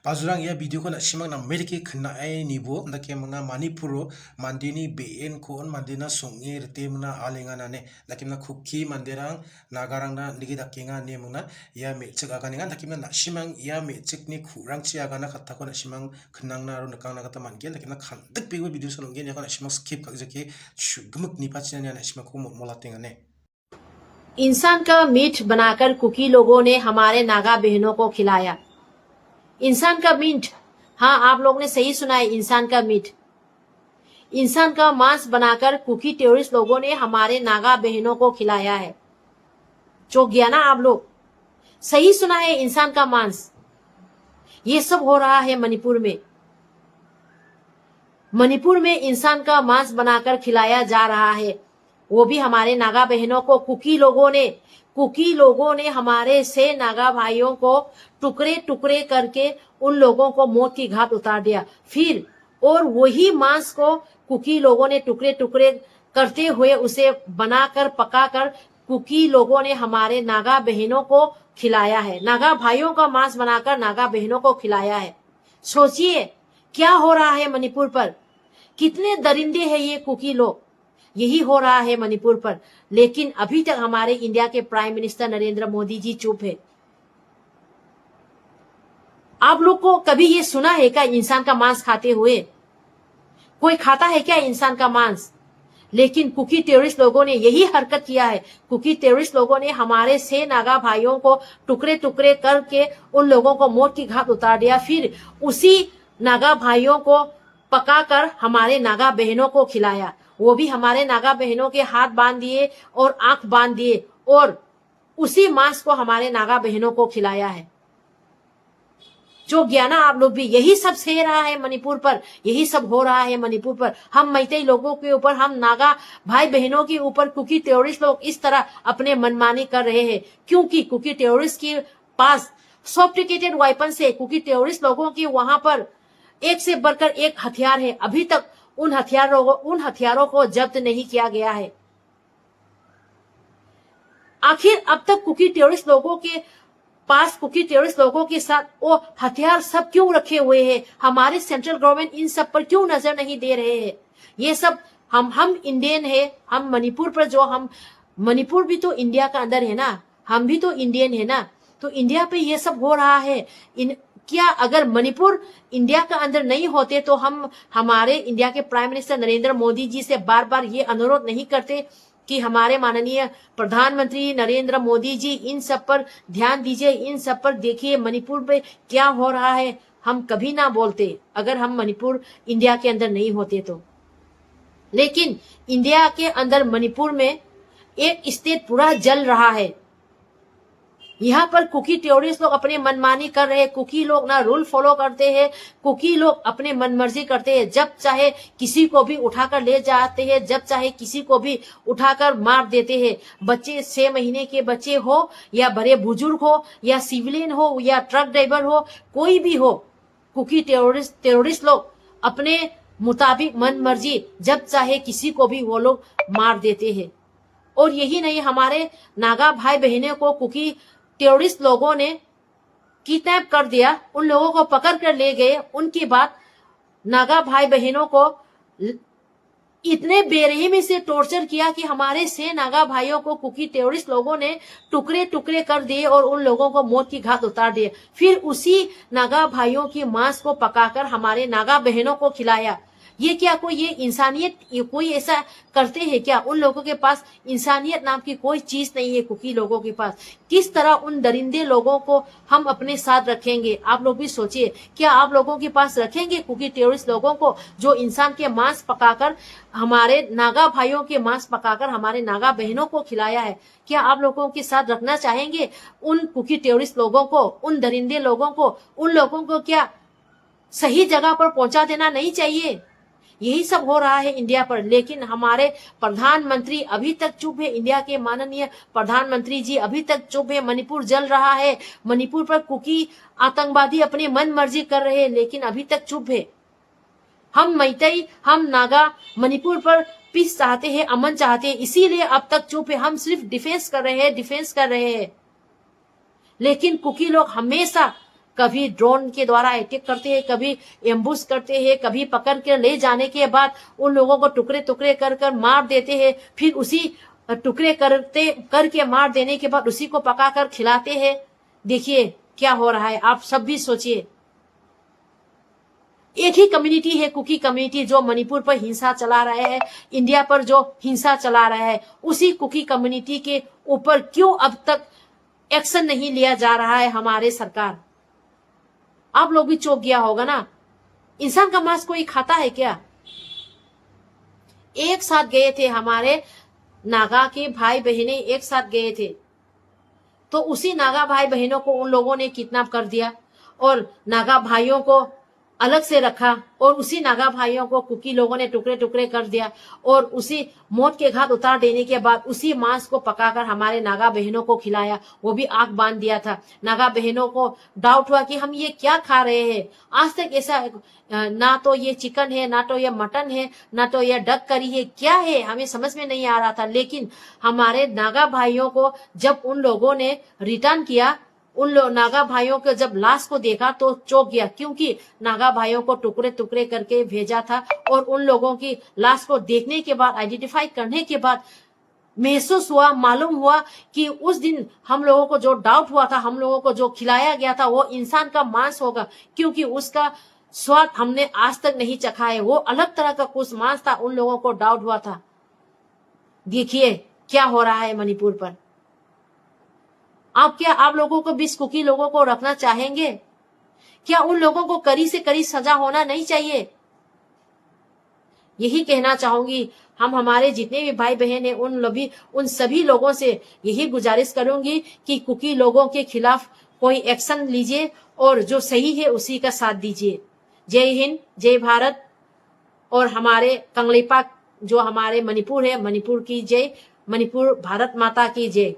Pazurang ya video ko na simang na meriki khna ai nibo da ke mangna manipuro mandini ben ko on mandina songi rete mangna alenga na ne da ke mangna khukki mandirang nagarang na nigi da kenga ne mangna ya me chik aga ninga da ke mangna simang ya me chik ni khurang chi aga na khatta ko na simang khnang na ro nakang na kata man gel da ke mangna khandak pe video salong gel ya ko na simang skip ka jake gumuk ni pachina ne na simang ko mola tenga ne इंसान का meet बनाकर cookie लोगों ने हमारे नागा बहनों को खिलाया। इंसान का मीट, हाँ आप लोग ने सही सुना है, इंसान का मीट, इंसान का मांस बनाकर कुकी टेररिस्ट लोगों ने हमारे नागा बहनों को खिलाया है। चौंक गया ना आप लोग? सही सुना है, इंसान का मांस। ये सब हो रहा है मणिपुर में। मणिपुर में इंसान का मांस बनाकर खिलाया जा रहा है, वो भी हमारे नागा बहनों को। कुकी लोगों ने हमारे से नागा भाइयों को टुकड़े टुकड़े करके उन लोगों को मौत की घाट उतार दिया। फिर और वही मांस को कुकी लोगों ने टुकड़े टुकड़े करते हुए उसे बनाकर पकाकर कुकी लोगों ने हमारे नागा बहनों को खिलाया है। नागा भाइयों का मांस बनाकर नागा बहनों को खिलाया है। सोचिए क्या हो रहा है मणिपुर पर। कितने दरिंदे हैं ये कुकी लोग। यही हो रहा है मणिपुर पर। लेकिन अभी तक हमारे इंडिया के प्राइम मिनिस्टर नरेंद्र मोदी जी चुप है। आप लोग को कभी ये सुना है क्या इंसान का मांस खाते हुए? कोई खाता है क्या इंसान का मांस? लेकिन कुकी टेररिस्ट लोगों ने यही हरकत किया है। कुकी टेररिस्ट लोगों ने हमारे से नागा भाइयों को टुकड़े टुकड़े करके उन लोगों को मौत की घाट उतार दिया। फिर उसी नागा भाइयों को पकाकर हमारे नागा बहनों को खिलाया। वो भी हमारे नागा बहनों के हाथ बांध दिए और आंख बांध दिए और उसी मांस को हमारे नागा बहनों को खिलाया है। जो ज्ञाना आप लोग भी, यही सब सह रहा है मणिपुर पर, यही सब हो रहा है मणिपुर पर। हम मैतेई लोगों के ऊपर, हम नागा भाई बहनों के ऊपर कुकी टेररिस्ट लोग इस तरह अपने मनमानी कर रहे हैं, क्योंकि कुकी टेररिस्ट के पास सोफिस्टिकेटेड वेपन से कुकी टेररिस्ट लोगों की वहां पर एक से बढ़कर एक हथियार है। अभी तक उन हथियारों को जब्त नहीं किया गया है। आखिर अब तक कुकी टेररिस्ट लोगों के पास, कुकी टेररिस्ट लोगों के साथ वो हथियार सब क्यों रखे हुए हैं? हमारे सेंट्रल गवर्नमेंट इन सब पर क्यों नजर नहीं दे रहे हैं? ये सब हम इंडियन है, हम मणिपुर पर जो हम, मणिपुर भी तो इंडिया का अंदर है ना, हम भी तो इंडियन है ना, तो इंडिया पे ये सब हो रहा है। क्या अगर मणिपुर इंडिया का अंदर नहीं होते तो हम हमारे इंडिया के प्राइम मिनिस्टर नरेंद्र मोदी जी से बार बार ये अनुरोध नहीं करते कि हमारे माननीय प्रधानमंत्री नरेंद्र मोदी जी इन सब पर ध्यान दीजिए, इन सब पर देखिए मणिपुर पे क्या हो रहा है? हम कभी ना बोलते अगर हम मणिपुर इंडिया के अंदर नहीं होते तो। लेकिन इंडिया के अंदर मणिपुर में एक स्टेट पूरा जल रहा है। यहाँ पर कुकी टेररिस्ट लोग अपने मनमानी कर रहे हैं। कुकी लोग ना रूल फॉलो करते हैं, कुकी लोग अपने मनमर्जी करते हैं। जब चाहे किसी को भी उठाकर ले जाते हैं, जब चाहे किसी को भी उठाकर मार देते हैं। बच्चे 6 महीने के बच्चे हो या बड़े बुजुर्ग हो या सिविलियन हो या ट्रक ड्राइवर हो, कोई भी हो, कुकी टेररिस्ट लोग अपने मुताबिक मन मर्जी जब चाहे किसी को भी वो लोग मार देते हैं। और यही नहीं, हमारे नागा भाई बहनों को कुकी टेररिस्ट लोगों ने किडनैप कर दिया, उन लोगों को पकड़ कर ले गए। उनके बाद नागा भाई बहनों को इतने बेरहमी से टॉर्चर किया कि हमारे से नागा भाइयों को कुकी टेररिस्ट लोगों ने टुकड़े टुकड़े कर दिए और उन लोगों को मौत की घाट उतार दिए। फिर उसी नागा भाइयों की मांस को पकाकर हमारे नागा बहनों को खिलाया। ये क्या कोई ये इंसानियत, ये कोई ऐसा करते हैं क्या? उन लोगों के पास इंसानियत नाम की कोई चीज नहीं है। कुकी लोगों के पास किस तरह उन दरिंदे लोगों को हम अपने साथ रखेंगे? आप लोग भी सोचिए, क्या आप लोगों के पास रखेंगे कुकी टेररिस्ट लोगों को जो इंसान के मांस पकाकर, हमारे नागा भाइयों के मांस पकाकर हमारे नागा बहनों को खिलाया है? क्या आप लोगों के साथ रखना चाहेंगे उन कुकी टेररिस्ट लोगों को, उन दरिंदे लोगों को? उन लोगों को क्या सही जगह पर पहुंचा देना नहीं चाहिए? यही सब हो रहा है इंडिया पर। लेकिन हमारे प्रधानमंत्री अभी तक चुप है। इंडिया के माननीय प्रधानमंत्री जी अभी तक चुप है। मणिपुर जल रहा है, मणिपुर पर कुकी आतंकवादी अपने मन मर्जी कर रहे हैं, लेकिन अभी तक चुप है। हम मैतेई, हम नागा मणिपुर पर पीस चाहते हैं, अमन चाहते हैं, इसीलिए अब तक चुप है। हम सिर्फ डिफेंस कर रहे हैं। लेकिन कुकी लोग हमेशा कभी ड्रोन के द्वारा अटैक करते हैं, कभी एम्बुश करते हैं, कभी पकड़ के ले जाने के बाद उन लोगों को टुकड़े टुकड़े कर कर मार देते हैं, फिर उसी टुकड़े करके मार देने के बाद उसी को पकाकर खिलाते हैं। देखिए क्या हो रहा है, आप सब भी सोचिए। एक ही कम्युनिटी है, कुकी कम्युनिटी, जो मणिपुर पर हिंसा चला रहा है, इंडिया पर जो हिंसा चला रहा है, उसी कुकी कम्युनिटी के ऊपर क्यों अब तक एक्शन नहीं लिया जा रहा है हमारे सरकार? आप लोग भी चौंक गया होगा ना। इंसान का मांस कोई खाता है क्या? एक साथ गए थे हमारे नागा के भाई बहनें, एक साथ गए थे, तो उसी नागा भाई बहनों को उन लोगों ने किडनैप कर दिया और नागा भाइयों को अलग से रखा और उसी नागा भाइयों को कुकी लोगों ने टुकड़े टुकड़े कर दिया और उसी मौत के घाट उतार देने के बाद उसी मांस को पकाकर हमारे नागा बहनों को खिलाया, वो भी आंख बांध दिया था। नागा बहनों को डाउट हुआ कि हम ये क्या खा रहे हैं। आज तक ऐसा ना तो ये चिकन है, ना तो ये मटन है, ना तो ये डक करी है, क्या है हमें समझ में नहीं आ रहा था। लेकिन हमारे नागा भाइयों को जब उन लोगों ने रिटर्न किया, उन नागा भाइयों के जब लाश को देखा तो चौंक गया, क्योंकि नागा भाइयों को टुकड़े टुकड़े करके भेजा था और उन लोगों की लाश को देखने के बाद, आइडेंटिफाई करने के बाद महसूस हुआ, मालूम हुआ कि उस दिन हम लोगों को जो डाउट हुआ था, हम लोगों को जो खिलाया गया था वो इंसान का मांस होगा, क्योंकि उसका स्वाद हमने आज तक नहीं चखा है। वो अलग तरह का कुछ मांस था, उन लोगों को डाउट हुआ था। देखिए क्या हो रहा है मणिपुर पर। आप लोगों को 20 कुकी लोगों को रखना चाहेंगे क्या? उन लोगों को कड़ी से कड़ी सजा होना नहीं चाहिए? यही कहना चाहूंगी। हम हमारे जितने भी भाई बहन हैं उन सभी लोगों से यही गुजारिश करूंगी कि कुकी लोगों के खिलाफ कोई एक्शन लीजिए और जो सही है उसी का साथ दीजिए। जय हिंद, जय भारत। और हमारे कंगलेपा जो हमारे मणिपुर है, मणिपुर की जय, मणिपुर भारत माता की जय।